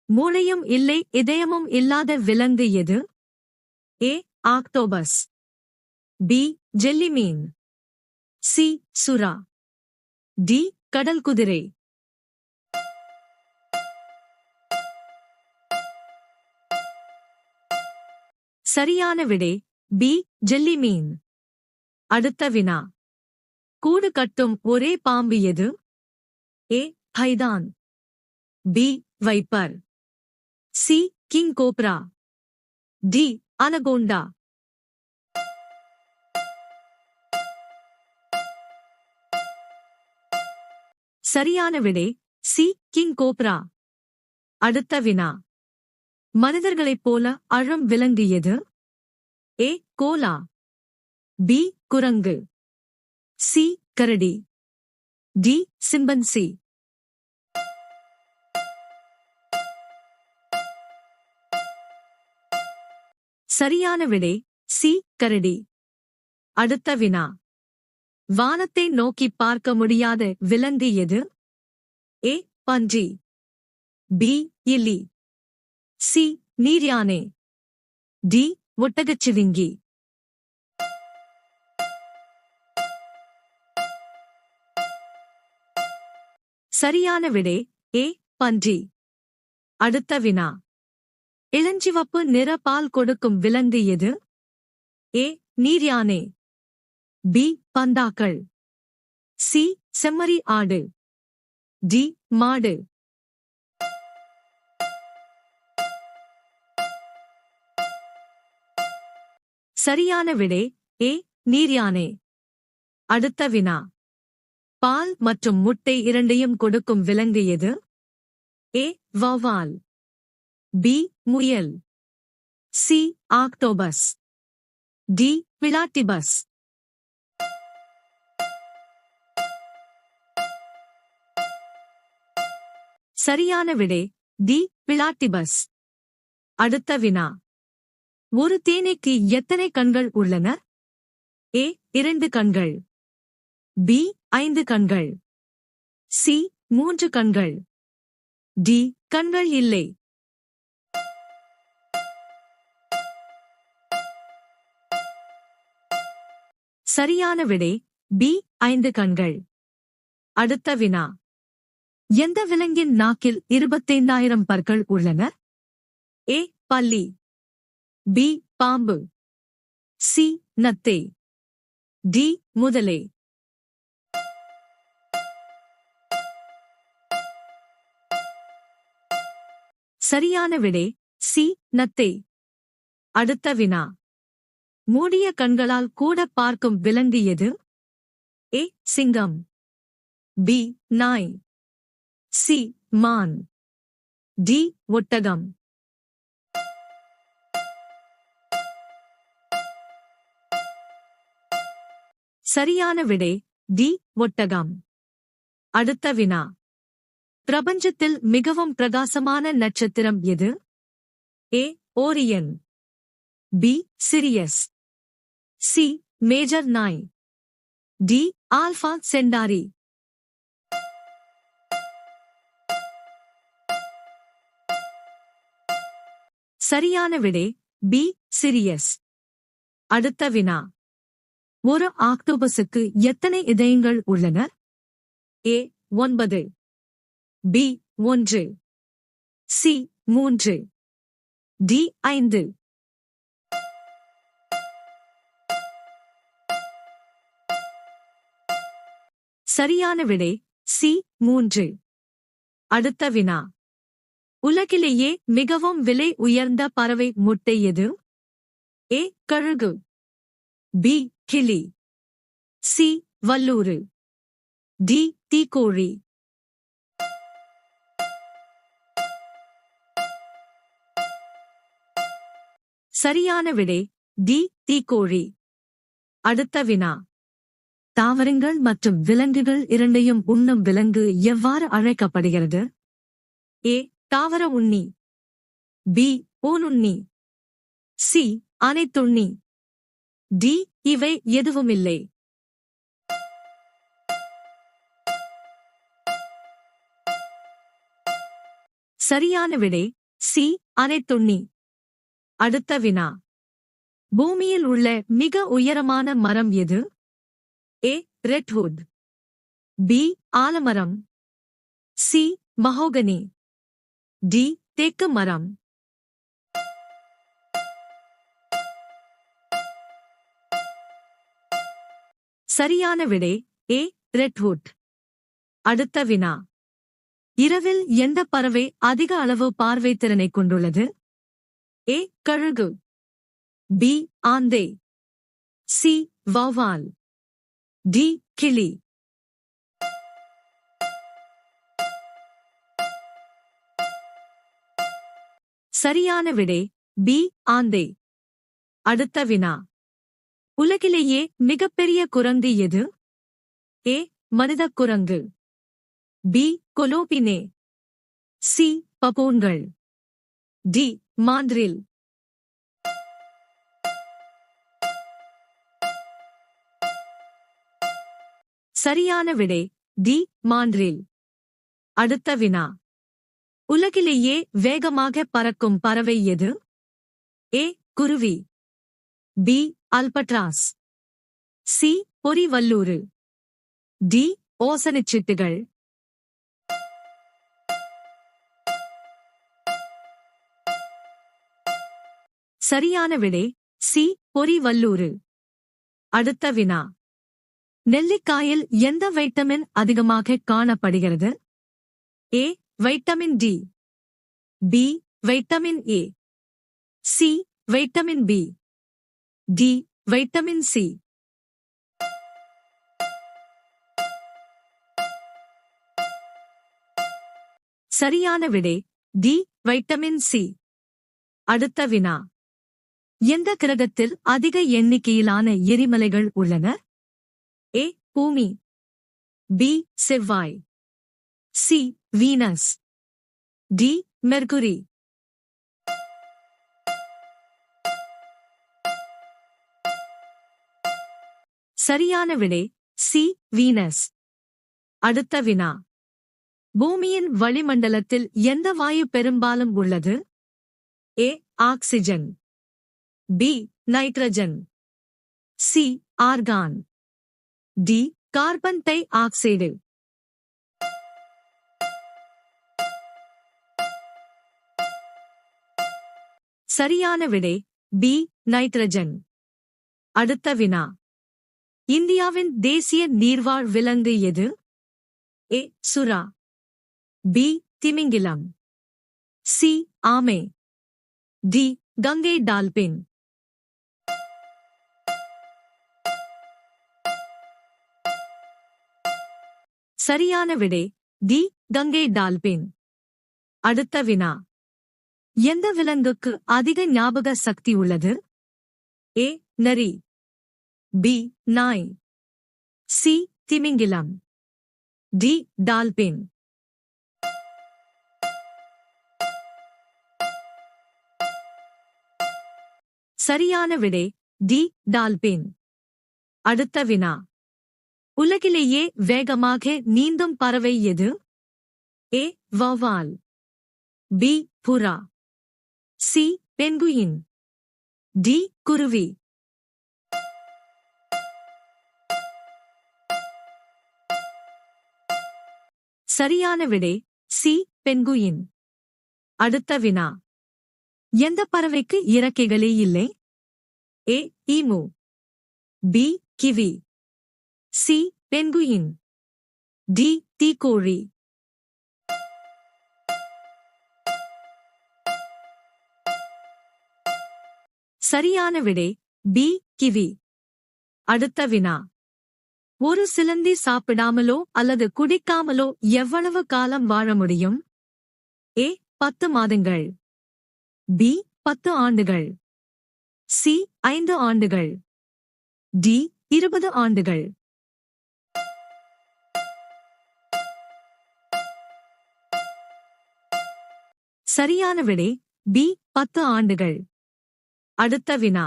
மூளையும் இல்லை இதயமும் இல்லாத விலங்கு எது? ஏ ஆக்டோபஸ், பி ஜெல்லிமீன், சி சுறா, டி கடல் குதிரை. சரியான விடை பி ஜெல்லிமீன். அடுத்த வினா. கூடு கட்டும் ஒரே பாம்பு எது? A python, B viper, C king cobra, D anaconda. சரியான விடை சி கிங் கோப்ரா. அடுத்த வினா. மனிதர்களைப் போல அழும் விலங்கு எது? ஏ கோலா, பி குரங்கு, சி கரடி, டி சிம்பன்சி. சரியான விடை சி கரடி. அடுத்த வினா. வானத்தை நோக்கி பார்க்க முடியாத விலங்கு எது? ஏ பன்றி, பி எலி, சி நீர்யானை, டி ஒட்டகச்சிவிங்கி. சரியான விடை ஏ பன்றி. அடுத்த வினா. இளஞ்சிவப்பு நிற பால் கொடுக்கும் விலங்கு எது? ஏ நீர்யானை, பி பந்தாக்கள், சி செம்மறி ஆடு, டி மாடு. சரியான விடை ஏ நீர்யானை. அடுத்த வினா. பால் மற்றும் முட்டை இரண்டையும் கொடுக்கும் விலங்கு எது? ஏ வௌவால், பி முயல், சி ஆக்டோபஸ், டி பிளாட்டிபஸ். சரியான விடை டி பிளாட்டிபஸ். அடுத்த வினா. ஒரு தேனீக்கு எத்தனை கண்கள் உள்ளன? ஏ 2 கண்கள், பி 5 கண்கள், சி 3 கண்கள், டி கண்கள் இல்லை. சரியான விடை பி 5 கண்கள். அடுத்த வினா. எந்த விலங்கின் நாக்கில் 25,000 பற்கள் உள்ளன? ஏ பல்லி, பி பாம்பு, சி நத்தை, டி முதலை. சரியான விடை சி நத்தை. அடுத்த வினா. மூடிய கண்களால் கூட பார்க்கும் விலங்கு எது? ஏ சிங்கம், பி நாய், சி மான், டி ஒட்டகம். சரியான விடை டி ஒட்டகம். அடுத்த வினா. பிரபஞ்சத்தில் மிகவும் பிரகாசமான நட்சத்திரம் எது? A Orion, B Sirius, C major 9, D Alpha Centauri. சரியான விடை பி சிரியஸ். அடுத்த வினா. ஒரு ஆக்டோபஸுக்கு எத்தனை இதயங்கள் உள்ளன? ஏ 9, பி 1, சி 3, டி 5. சரியான விடை சி 3. அடுத்த வினா. உலகிலேயே மிகவும் விலை உயர்ந்த பறவை முட்டை எது? ஏ கழுகு, பி கிளி, சி வல்லூறு, டி தீக்கோழி. சரியான விடை டி தீக்கோழி. அடுத்த வினா. தாவரங்கள் மற்றும் விலங்குகள் இரண்டையும் உண்ணும் விலங்கு எவ்வாறு அழைக்கப்படுகிறது? ஏ தாவர உண்ணி, பி ஊனுண்ணி, சி அனைத்துண்ணி, டி இவை எதுவுமில்லை. சரியான விடை சி அனைத்துண்ணி. அடுத்த வினா. பூமியில் உள்ள மிக உயரமான மரம் எது? ஏ ரெட்வுட், பி ஆலமரம், சி மஹோகனி, டி தேக்கு மரம். சரியான விடை ஏ ரெட்வுட். அடுத்த வினா. இரவில் எந்த பறவை அதிக அளவு பார்வைத்திறனை கொண்டுள்ளது? ஏ கழுகு, பி ஆந்தை, சி வௌவால், டி கிளி. சரியான விடை பி ஆந்தை. அடுத்த வினா. உலகிலேயே மிகப்பெரிய குரங்கு எது? ஏ மனிதக் குரங்கு, பி கொலோபினே, சி பபூன்கள், டி மாந்திரில். சரியான விடை டி மாந்திரில். அடுத்த வினா. உலகிலேயே வேகமாக பறக்கும் பறவை எது? ஏ குருவி, பி அல்பட்ராஸ், சி பொறிவல்லூறு, டி ஓசனிச்சிட்டுகள். சரியான விடை சி பொறிவல்லூறு. அடுத்த வினா. நெல்லிக்காயில் எந்த வைட்டமின் அதிகமாக காணப்படுகிறது? A vitamin D, B vitamin A, C vitamin B, D vitamin C. சரியான விடை டி வைட்டமின் சி. அடுத்த வினா. எந்த கிரகத்தில் அதிக எண்ணிக்கையிலான எரிமலைகள் உள்ளன? ஏ பூமி, பி செவ்வாய், சி வீனஸ், டி மெர்குரி. சரியான விடை சி வீனஸ். அடுத்த வினா. பூமியின் வளிமண்டலத்தில் எந்த வாயு பெரும்பாலும் உள்ளது? A oxygen, B nitrogen, C argon, D carbon dioxide. சரியான விடை பி நைட்ரஜன். அடுத்த வினா. இந்தியாவின் தேசிய நீர்வாழ் விலங்கு எது? ஏ சுறா, பி திமிங்கிலம், சி ஆமை, டி கங்கை டால்பின். சரியான விடை டி கங்கை டால்பின். அடுத்த வினா. எந்த விலங்குக்கு அதிக ஞாபக சக்தி உள்ளது? ஏ நரி, பி நாய், சி திமிங்கிலம், டி டால்பின். சரியான விடை டி டால்பின். அடுத்த வினா. உலகிலேயே வேகமாக நீந்தும் பறவை எது? ஏ வௌவால், பி புறா, சி பெங்குயின், டி குருவி. சரியான விடை சி பெங்குயின். அடுத்த வினா. எந்த பறவைக்கு இறக்கைகளே இல்லை? A emu, B kiwi, C penguin, D தீக்கோழி. சரியான விடை பி கிவி. அடுத்த வினா. ஒரு சிலந்தி சாப்பிடாமலோ அல்லது குடிக்காமலோ எவ்வளவு காலம் வாழ முடியும்? ஏ 10 மாதங்கள், பி 10 ஆண்டுகள், சி 5 ஆண்டுகள், டி 20 ஆண்டுகள். சரியான விடை பி 10 ஆண்டுகள். அடுத்த வினா.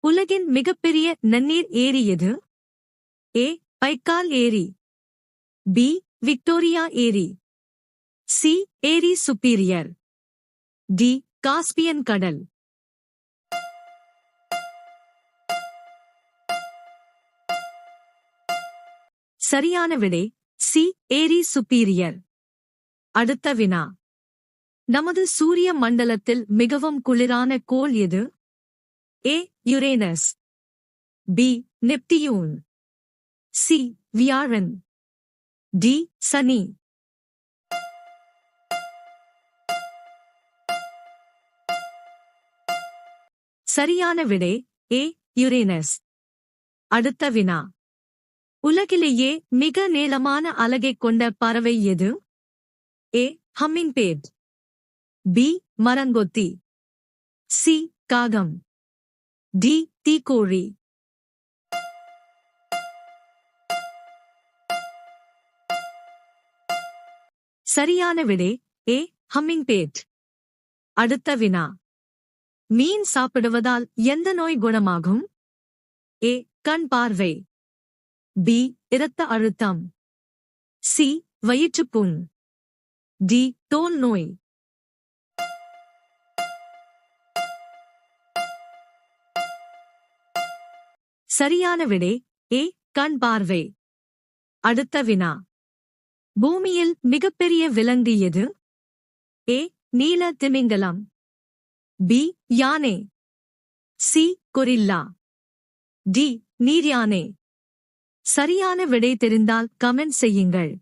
உலகின் மிகப்பெரிய நன்னீர் ஏரி எது? ஏ பைக்கால் ஏரி, பி விக்டோரியா ஏரி, சி ஏரி சுப்பீரியர். டி காஸ்பியன் கடல். சரியான விடை சி ஏரி சுப்பீரியர். அடுத்த வினா. நமது சூரிய மண்டலத்தில் மிகவும் குளிரான கோள் எது? A Uranus. B Neptune. C வியாழன். டி சனி. சரியான விடை ஏ யுரேனஸ். அடுத்த வினா. உலகிலேயே மிக நீளமான அலகைக் கொண்ட பறவை எது? ஏ ஹம்மிங்பேர்ட். பி மரங்கொத்தி. சி காகம். டி தீக்கோழி. சரியான விடை ஏ ஹம்மிங்பேர்ட். அடுத்த வினா. மீன் சாப்பிடுவதால் எந்த நோய் குணமாகும்? ஏ கண் பார்வை. பி இரத்த அழுத்தம். சி வயிற்றுப்புண். டி தோல் நோய். சரியான விடை ஏ கண் பார்வை. அடுத்த வினா. பூமியில் மிகப்பெரிய விலங்கு எது? ஏ நீல திமிங்கலம். பி யானை. C gorilla. டி நீர்யானை. சரியான விடை தெரிந்தால் கமெண்ட் செய்யுங்கள்.